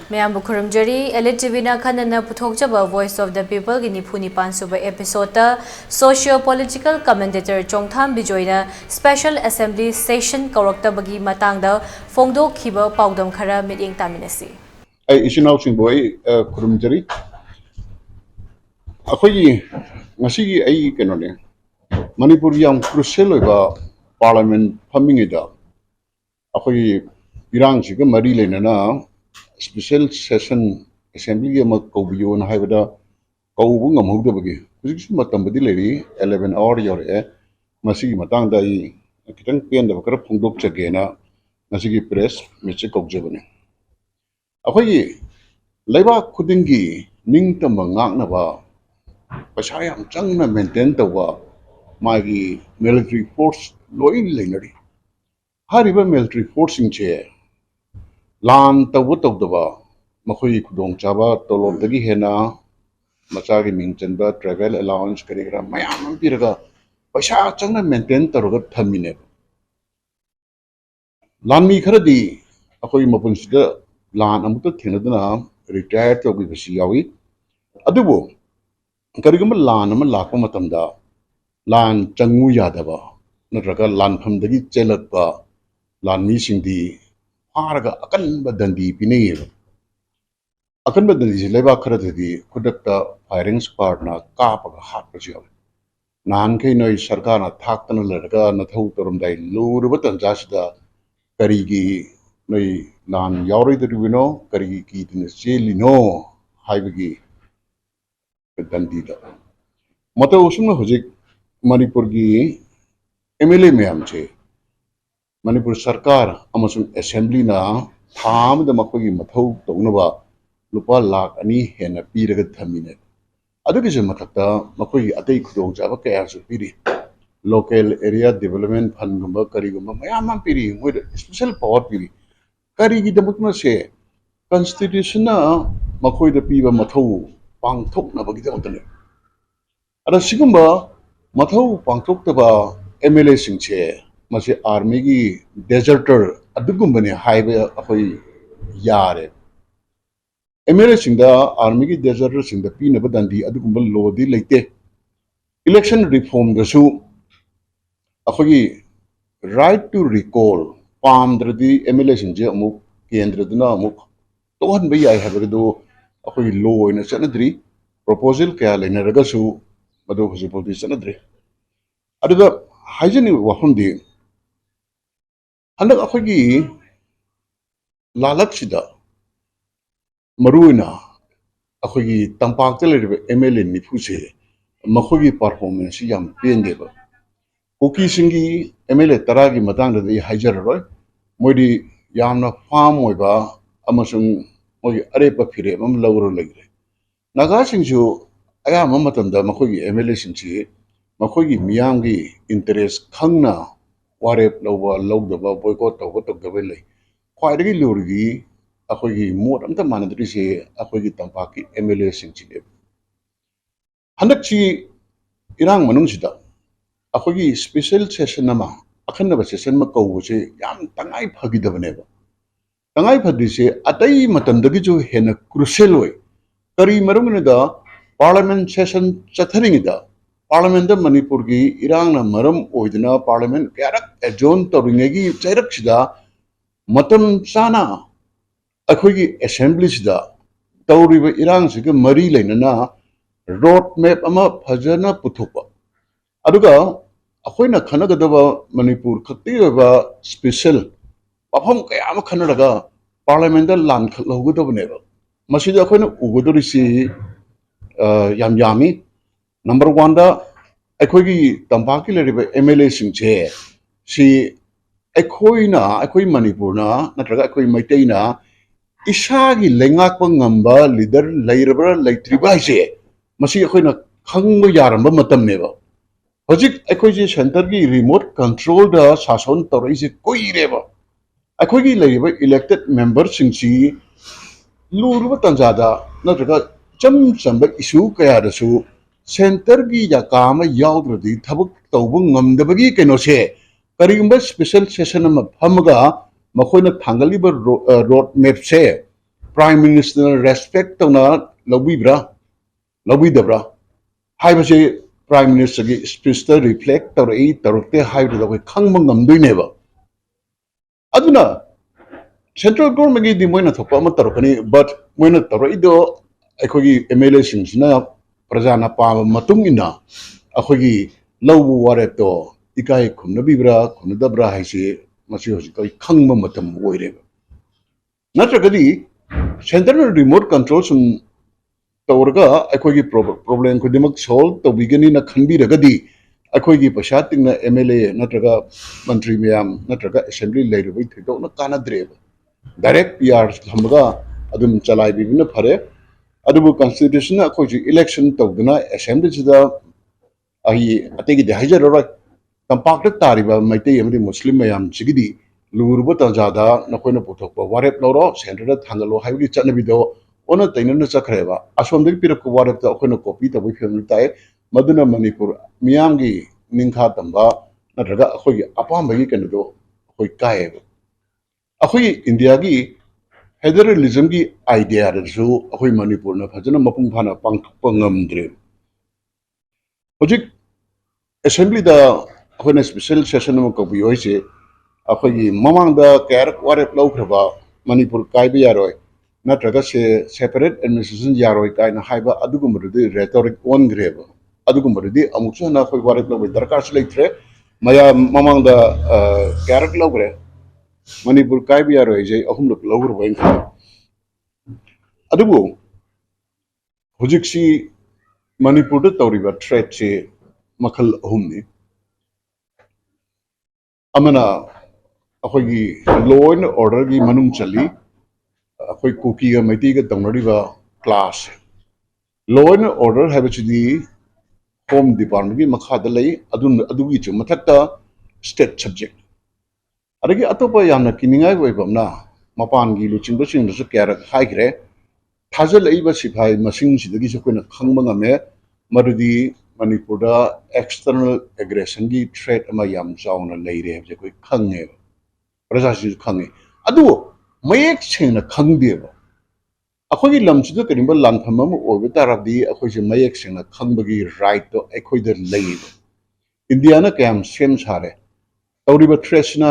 Mayambu Kurumjari, ELITETV na kanana puthokjaba Voice of the People gi nifuni pansuba episode socio-political commentator Chongtham Bijoyna Special Assembly Session karaktabagi matangda fongdo khiba paudam khara meeting taminasi. Ay isinaw sing boy Kurumjari. Ako'y ngasi ay kanone. Manipur yang crucial ba parliament faming ida. Ako'y irang siga marile na special session assembly ma kaubiyo na haibada kaubu ngamhugda bagi kusik matam badi leri 11 hour yore masigi matang dai kitang pen da bakara phungdok chagena masigi press meche kaujabane akhoi laiba khudingi ningtam ngakna ba paisa yam changna maintain tawa magi military force loin leinari hariba military force che lan tawu tawdaba makhoi khudong chaba tolodagi hena machagi mingchenba travel allowance karigra mayam piraga paisa changna maintain taroga thamine lanmi kharadi akhoi mapunsida lan amuta thenadana retire togi bisi yawi adubo karigama lan ama lakpa matamda lan changu yadaba natraga lan phamdagi chelatba lan mi singdi Araga akan badandi pinay. Akan badandi si leba karatadi kudakta firing squad na kapaga hat pasiyaw. Naan kay noy sarkar na thakta na larga na thau tarum day lurubatan jasda karigi noy lan yawri darwino karigi ki tinas lino haibagi badandi da. Mata usung na hujik Manipur gi MLA mayam che. Manipur Sarkar amasung assembly na tham da makogi mathau taunaba lupa lakh ani hena piraga thamine adugi je mathakta makogi atei khudong jaba kaya su piri local area development fund gumba kari gumba mayam piri ngoi special power piri kari gi damutna se constitution na makoi da piba mathau pangthok na bagi damutne ada sigumba mathau pangthok taba MLA singche masi army gi deserter adugumbane haiba akoi yare MLA singda army gi deserter singda pina badandi adugumba lodi leite election reform da su akoi right to recall pamdradi MLA singje amuk kendraduna amuk tohan bai ai habagdo akoi law ina sanadri proposal kaya lena ragasu madu hosipoti sanadri aduga haijani wahundi handak akhoi lalak sida maruina akhoi tampak tele MLA ni phuse makhoi performance yam pendeba koki singi MLA taragi matang da haijar roi moidi yamna farm oiba amasung moi arepa phire mam lawro legre naga singju aya mamatam da makhoi MLA singchi makhoi miyamgi interest khangna warep lawa lawdaba boycott tawba tawdaba lay khwaidagi lurigi akhoi mot amta manadri se akhoi tampaki MLA singchile hanakchi irang manung sida akhoi special session nama akhanna session ma kawse yam tangai phagidabane ba tangai phadi se atai matandagi jo hena crucial hoy kari marumne da parliament session chatharingida Parliament of Manipur gi irang na maram oidna Parliament karak adjourn toringegi chairak sida matam sana akhoigi assembly sida tawriba irang siga mari leinana road map ama phajana puthokpa aduga akhoina khanagadaba Manipur khakti ba special pafam kaya ama khanaraga Parliament da lan khalogudabane ba masida akhoina ugodorisi yam yami Number 1 da akhoi tampaki leriba MLA singche si akhoi Manipur na natraga akhoi maitai na isagi lengak pa ngamba leader lairabra laitriba se masi akhoi na khangbo yaramba matam neba hojik akhoi je center gi remote control da sason torai se koi reba akhoi gi leriba elected member singchi luruba tanjada natraga chamba issue kaya da su Center gi yakama yaudrodi thabuk tawbung ngamdabagi kenose karigumba special session ma phamaga makoina thangali ba road map se Prime Minister respect tona lobibra lobidabra hai ba se Prime Minister gi speech ta reflect tor ei torte hai ru da khangma ngamdoi neba aduna central government gi di moina thopa ma torkani but moina toroi do akhoi MLA singsina prajana pa matung ina akhoi lawbu ware to ikai khumna bibra khumna dabra haise masi hoji toi khangma matam oire natragadi central remote control sum tawrga akhoi problem kudimak solve to bigani na khanbi ragadi akhoi gi pashating na MLA natraga mantri mayam natraga assembly leirubai thido na kana dreba direct PR hamga adum chalai bibina phare adubu constitution akhoi election tawduna assembly sida ahi ategi de hajarora tampak tariba maitei amri muslim mayam chigidi lurba tanjada nakoina puthokpa warep loro center da thangalo haibgi chanabi do ona tainana chakreba asomdagi pirapko warep ta akoina copy ta boi phemni tai maduna manipur miyamgi ningkha tamba natraga akhoi apambagi kanado akhoi kaeba akhoi india gi federalism gi idea da su akhoi manipur na phajana mapung phana pangthokpa ngamdre hojik assembly da akhoi special session ma kabi hoise akhoi mamang da karak warep laukraba manipur kaiba yaroi natraga se separate administration yaroi kaina haiba adugumrudi rhetoric on greba adugumrudi amuksa na akhoi warep lau darkar sleitre maya mamang da karak laugre Manipur kaiba yaroi je ahumluk laugraba inka adubu hojik si Manipur da tawriba threat se makhal ahumni amana akhoi law and order gi manung chali akhoi kuki ga maiti ga dongnariba class law and order habachidi home department gi makha da lei adugi chu mathakta state subject adagi atopa yamna kiningai boibamna mapan gi luching baching su kyarak haigre thajal eiba siphai masing sidagi su koina khangba ngame marudi Manipur da external aggression gi threat ama yam chauna leire je koi khange prajasi khange adu mayek chena khangdeba akhoi lam chu da karimba lantham am obe tarabdi akhoi je mayek chena khangbagi right to akhoi da leib india na kam sem sare tawriba threat na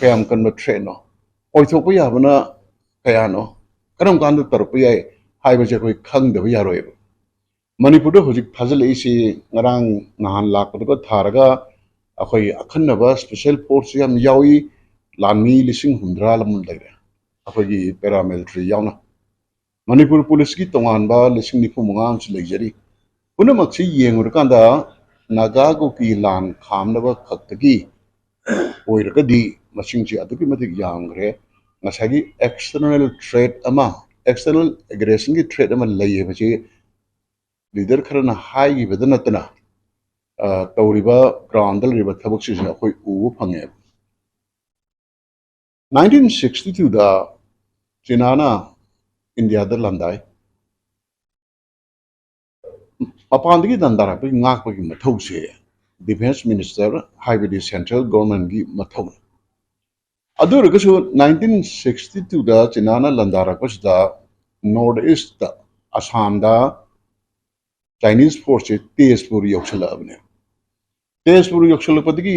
kam kan ma threat no oithokpa yabana kaya no karam kan da tarpa yai haiba je koi khangdeba yaroiba Manipur da hojik thajal isi ngarang nahan lakpa tharaga akhoi akhanaba special force yam yawi lami lising hundra lamun leire akhoi gi paramilitary yawna Manipur police gi tonganba lising nifu mungam chi leijari punamak chi yengur kanda naga go ki lan khamnaba khaktagi oiragadi masing chi aduki matik yamgre ngasagi external threat ama external aggression gi threat ama leiye bachi leader kharana hai gi bedana tana tawriba ground dal riba thabak si akhoi u phange 1962 da chinana india da landai apandagi dandara pe ngak pa gi mathau se defense minister haibidi central government gi mathau adur ga su 1962 da chinana landara pas da north east da assam da Chinese force Tezpur yokshala abne Tezpur yokshala padigi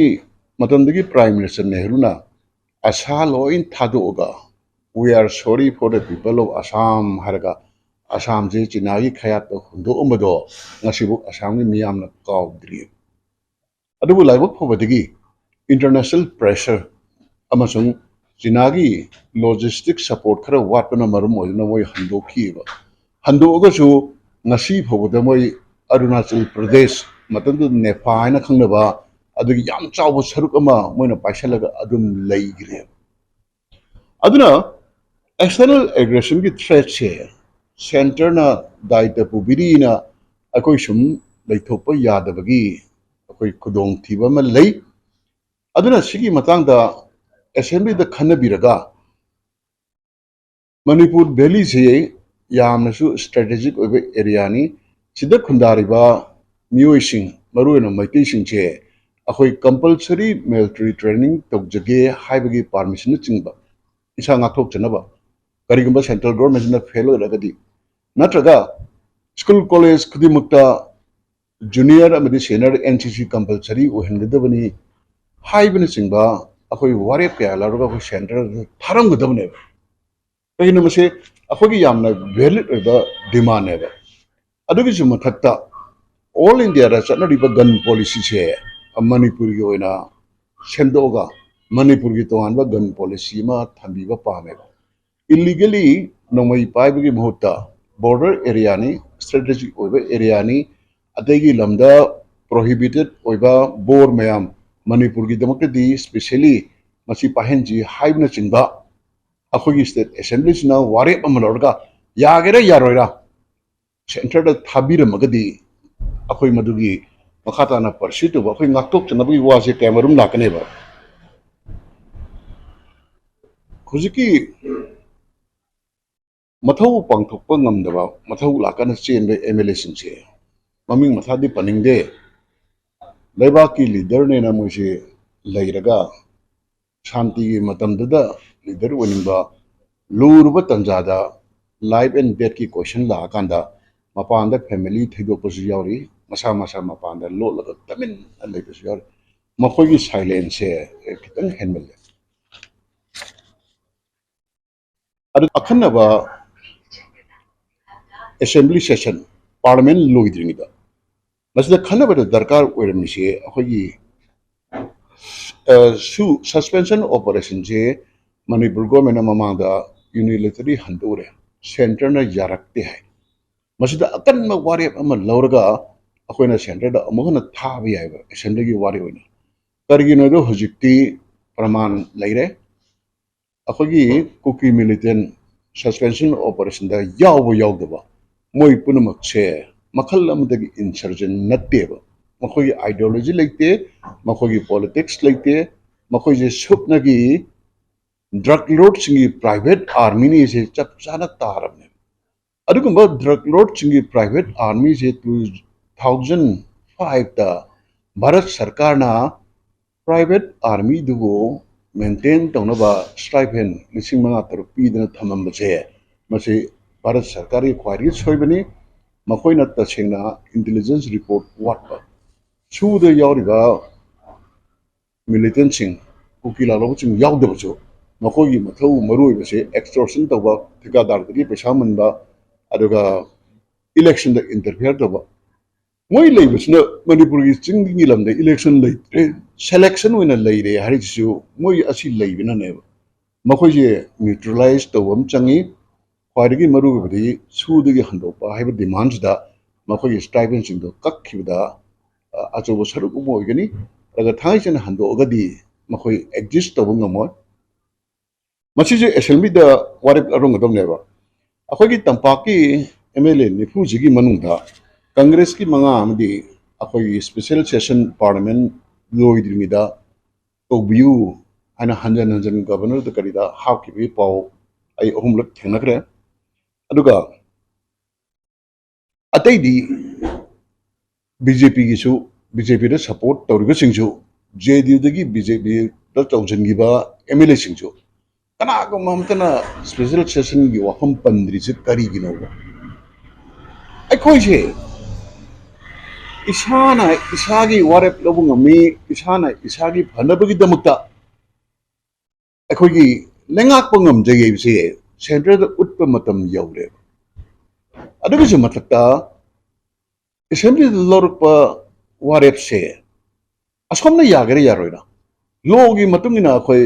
matandagi Prime Minister Nehru na asa loin thadoga we are sorry for the people of Assam haraga Assam je chinagi khayat hundo umado ngasibu Assam ni miyam na kaudri adubu laibok phobadigi international pressure amasung chinagi logistic support khara watpana marum oina moi hando khiba hando ga su ngasi phobada moi Arunachal Pradesh matandu Nepal na khangnaba adugi yam chawba saruk ama moina paisalaga adum leigre aduna external aggression gi threat che center na daita pubiri na akoi sum leithokpa yadabagi akoi khudong thiba ma lei aduna sigi matang da assembly da khanabiraga Manipur Valley se yamna su strategic obe area ni sida khundariba miyoi maruena maitei singche akhoi compulsory military training tokjage haibagi permission chingba isa ngathok chanaba ꯀꯔꯤꯒꯨꯝꯕ central ꯒꯣꯔꯃꯦꯟꯁꯤꯅ fail ꯑꯣꯏꯔꯒꯗꯤ ꯅꯠꯇ꯭ꯔꯒ school college ꯈꯨꯗꯤꯡꯃꯛꯇ junior ꯑꯃꯗꯤ senior NCC compulsory ꯑꯣꯏꯍꯟꯒꯗꯕꯅꯤ ꯍꯥꯏꯕꯅꯆꯤꯡꯕ ꯑꯩꯈꯣꯏ ꯋꯥꯔꯦꯞ ꯀꯌꯥ ꯂꯧꯔꯒ ꯑꯩꯈꯣꯏ ꯁꯦꯟꯇꯔꯗ ꯊꯥꯔꯝꯒꯗꯕꯅꯦꯕ ꯀꯩꯒꯤꯅꯣ ꯃꯁꯤ ꯑꯩꯈꯣꯏꯒꯤ ꯌꯥꯝꯅ ꯚꯦꯂꯤꯗ ꯑꯣꯏꯕ ꯗꯤꯃꯥꯟꯅꯦꯕ ꯑꯗꯨꯒꯤꯁꯨ ꯃꯊꯛꯇ ꯑꯣꯜ ꯏꯟꯗꯤꯌꯥꯗ ꯆꯠꯅꯔꯤꯕ ꯒꯟ ꯄꯣꯂꯤꯁꯤꯁꯦ ꯃꯅꯤꯄꯨꯔꯒꯤ ꯑꯣꯏꯅ ꯁꯦꯝꯗꯣꯛꯑꯒ ꯃꯅꯤꯄꯨꯔꯒꯤ ꯇꯣꯉꯥꯟꯕ ꯒꯟ ꯄꯣꯂꯤꯁꯤ ꯑꯃ ꯊꯝꯕꯤꯕ ꯄꯥꯝꯃꯦꯕ illegally nongmai paibagi mahutta border area ni strategic oiba area ni adegi lamda prohibited oiba bor mayam manipur gi damakta di specially masi pahenji haibna chingba akhogi state assembly sina ware amalorga yagera yaroira center da thabira magadi akhoi madugi makhata na pursue to akhoi ngaktok chanabi wase cameroon lakane ba hujiki mathau pangthokpa ngamdaba mathau lakana chenbe MLA singse maming mathadi paningde laiba ki leader ne na moise leiraga shanti gi matamda leader waningba luruba tanjada life and death ki question la kanda mapanda family thigo posu yauri masa masa mapanda lo la tamin alai posu yauri makhoi gi silence se kitang handle adu akhanaba assembly session parliament loidringida masida khanaba darkar oiramise akhoi su suspension operation je manipur government mamada unilaterally handore center na yarakte hai masida akan ma wari ama lauraga akoina center da amogna thabi hai assembly gi wari oina kargino do hujikti praman leire akogi kuki militant suspension operation da yawo yawdaba moi punamak che makhal amadagi insurgent natteba makhoi ideology leite makhoi politics leite makhoi je supnagi drug lord singi private army ni se chap chana taramne adugumba drug lord singi private army se 2005 da bharat sarkar na private army dugo maintain taunaba stipend lising manga taru pidana thamamba je mase bharat sarkar ki khwari soibani makoina tasengna intelligence report watba suda yauriga militant sing ukila lo sing yaudaba jo makogi mathau maroi base extortion tawba thikadar gi paisa manba aduga election da interfere tawba moi leibusna manipur gi chinggi lamda election leitre selection wina leire harisu moi asi leibina ne makoi je neutralize tawam changi khwaidagi maru badi sudagi handopa haiba demands da makoi stipend sing do kakhibda achobo sarup mo igani daga thaisen hando ogadi makoi exist tawang mo masi je assembly da warip arong dom neba akhoi tampaki MLA nifu jigi manungda congress ki manga amdi akhoi special session parliament loidrimida tobiu ana hanjan governor da karida hawki bi paw ai ohumlak thenakre aduga atai di BJP gi su BJP da support tawriga singju JDU dagi BJP da tawjangiba MLA singju kana ko mamtana special session gi wafam pandri se kari gi no ai khoi je isana isagi warep lobung mi isana isagi phanabagi damakta ai khoi gi lengak pangam jege se center da utpa matam yaure adugi se matakta assembly lorpa warep se asomna yagere yaroina logi matungina khoi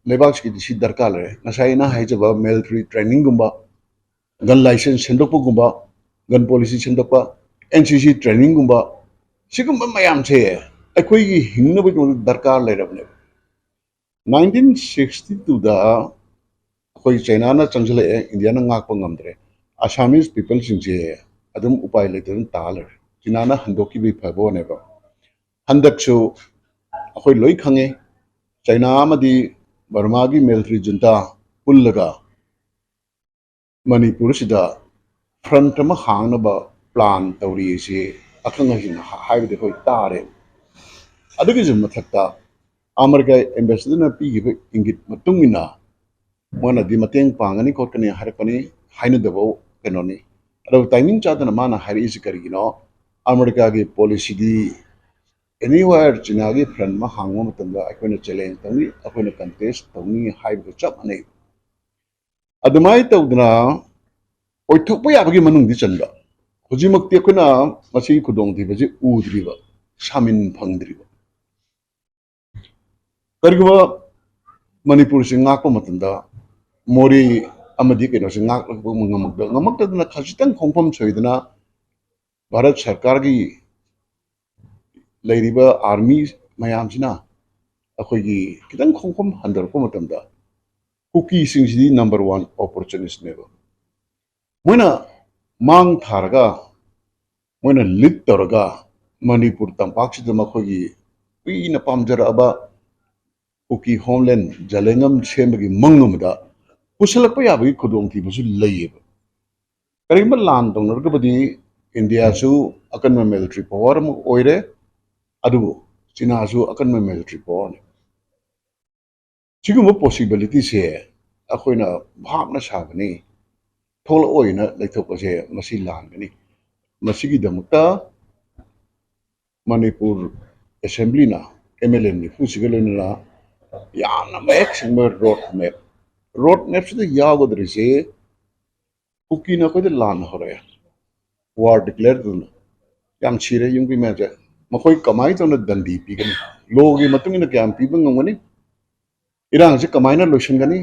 lebak ki disi darkar le nasai na haijaba military training gumba gun license sendokpa gumba gun policy sendokpa NCC training gumba sigumba mayam se akhoi gi hingna bu darkar le rabne 1962 da akhoi China na changjale India na ngak pangamdre Assamese people singje adum upai le den taler China na handoki bi phabo ne ba handaksu akhoi loi khange China amadi Burma gi military junta pullaga Manipur sida front ma hangna ba plan tawri se akhanga hin haibde hoi tare adugi jum mathakta America ambassador na pi gi ingit matungina mana di mateng pangani kotkani harapani haina dabo kenoni ado timing chadana mana hari is karigino America gi policy di anywhere China gi friend ma hangmo matanda akona challenge tawni akona contest tawni hype ko chap anei adumai tawdna oithokpa yabagi manung di chanda hojimakti akona masi khudong di baji udriba shamin phangdriba karigwa Manipur sing ngakpa matanda mori amadi keno sing ngak lakpa ngamakda khajitang khongpam choidana Bharat Sarkar gi leiriba army mayam sina akhoi kitang khongpam handar ko matamda kuki sing si number 1 opportunist neba moina mang tharga moina lit taraga Manipur tampak si dama khoi ina pamjar aba kuki homeland jalengam chembagi mangumda pusalakpa yabagi khudong ti busu leyeba karima lan dong nargabadi India su akan military power mo oire adu China su akan military power siguma possibility se akoina bhapna sabani thol oina leithok ase masi lan gani masigi damukta Manipur assembly na MLN ni fusigalena yamna mek singma road map se yagodrise kukina ko de lan hore war declare dun yam chire yung bi meja makoi kamai to na dandi pi gani logi matung ina kyam pi bang ngani irang se kamai na lotion gani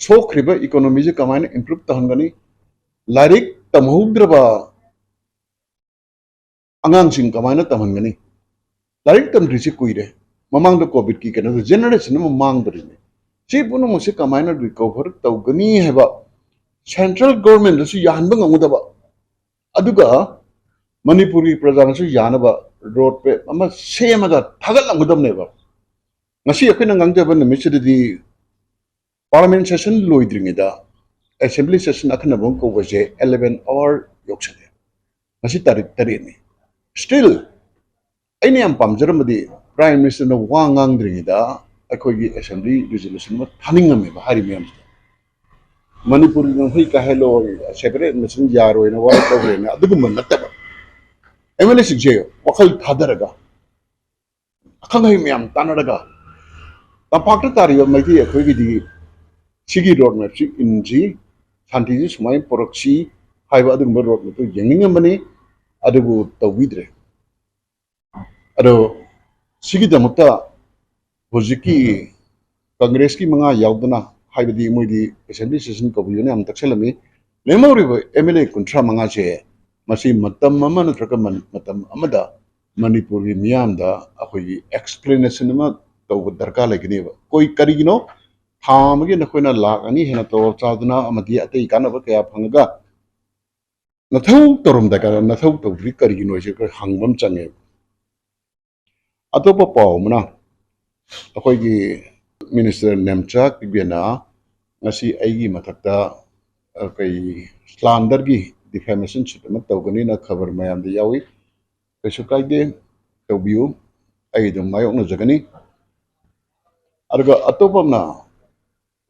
sokriba economy se kamai na improve ta gani larik tamhudraba angang sing kamai na tamhan gani larik tam risi kuire mamang do covid ki kana generation mamang dri ne si puno mo se kamai na recover ta gani heba central government su yan bang ngudaba aduga Manipuri Prajanasu Yanaba road pe ama same aga thagalamudam neba ngasi akina ngangjaba namisi di parliament session loidringida assembly session akana bong ko waje 11 hour yoksade ngasi tarik ni still aini am pamjaramadi prime minister na wangang dringida akogi assembly resolution ma thaningame ba hari mem Manipur ng hui ka hello separate mission yaro ina wa ko ne adugum nataba MLA sigje wakal thadaraga akhangai myam tanaraga tapakta tariba maiti akhoi gi sigi road map si inji santi ji sumai proxy haiba adu road map to yenging mani adubu tawidre ado sigi damata hojiki congress ki manga yaudana haiba di moi di assembly session ko yune am takselami lemori MLA kuntra manga che masi matam mama na traka matam amada Manipur gi miyam da akoi explanation ma to darka lagini ba koi karigino tham gi na koina lak ani hena to chaduna amadi atei kana ba kaya phanga na thau torum da ka na thau to ri karigino je ka hangbam change atopa paw mana akoi gi minister nemchak bina ngasi aigi mathakta kai slander gi defamation chit ma tawgani na khabar mayam de yawi kesu kaide tawbiu ai dum mayok na jagani arga atopamna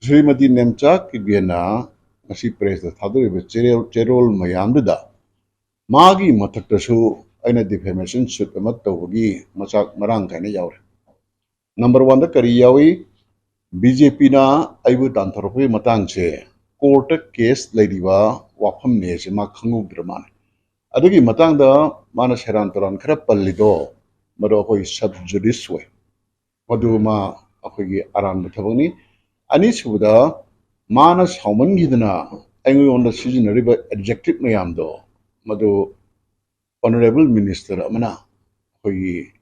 Srimati Nemchak kibena ngasi press da thadori be cherol mayam da magi mathakta su aina defamation chit ma tawgi machak marang kaina yawre number 1 da kari yawi BJP na aibu tanthoropi matang che court case ladiwa wafam ne se ma khangu draman adugi matang da mana seran toran khara pallido maro koi sub judice we madu ma akhogi aran thabani ani subuda mana sauman gidna aingu on the season riba adjective mayam do madu honorable minister amana koi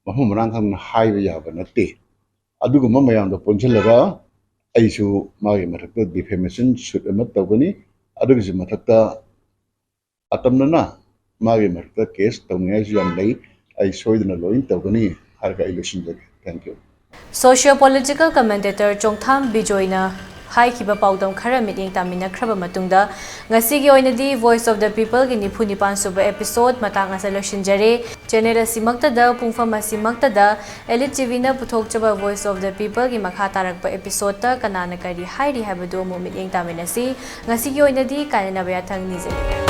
mahum rang kham haiba yaba natte adugu mayam do ponjalaga aisu magi mathakta defamation suit ama tawgani adugi mathakta atamna magi mathakta case tawngay jam lay ai soidna loin tawgani harga election jage thank you Socio-political commentator Chongtham Bijoyna हाइखिबा पाउदम खरा meeting तामिनख्रबा मतुंगदा ngasi gi oinadi voice of the people gi nifu nipan suba episode matang asa loshinjare channel asimakta da pungfam asimakta da elite tv na puthokchaba voice of the people gi makha tarakpa episode ta kanana kari hairi habadu mo miting taminasi ngasi gi oinadi kanana baya thang ni je